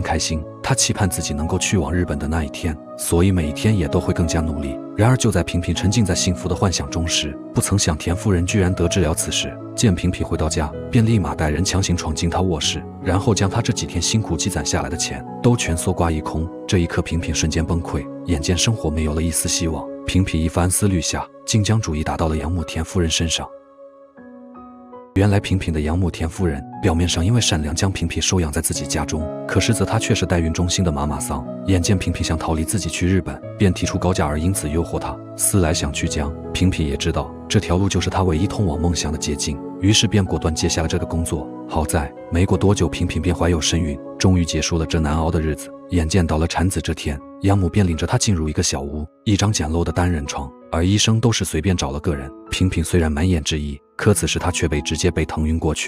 开心，他期盼自己能够去往日本的那一天，所以每一天也都会更加努力。然而就在平平沉浸在幸福的幻想中时，不曾想田夫人居然得知了此事。见平平回到家，便立马带人强行闯进他卧室，然后将他这几天辛苦积攒下来的钱都全搜刮一空。这一刻平平瞬间崩溃，眼见生活没有了一丝希望，平平一番思虑下，竟将主意打到了杨木田夫人身上。原来平平的杨木田夫人表面上因为善良将平平收养在自己家中，可实则她却是代孕中心的妈妈桑。眼见平平想逃离自己去日本，便提出高价而因此诱惑她。思来想去将，平平也知道这条路就是她唯一通往梦想的捷径，于是便果断接下了这个工作。好在没过多久，平平便怀有身孕，终于结束了这难熬的日子。眼见到了产子这天，养母便领着她进入一个小屋，一张简陋的单人床，而医生都是随便找了个人。平平虽然满眼之意，可此时她却直接被疼晕过去。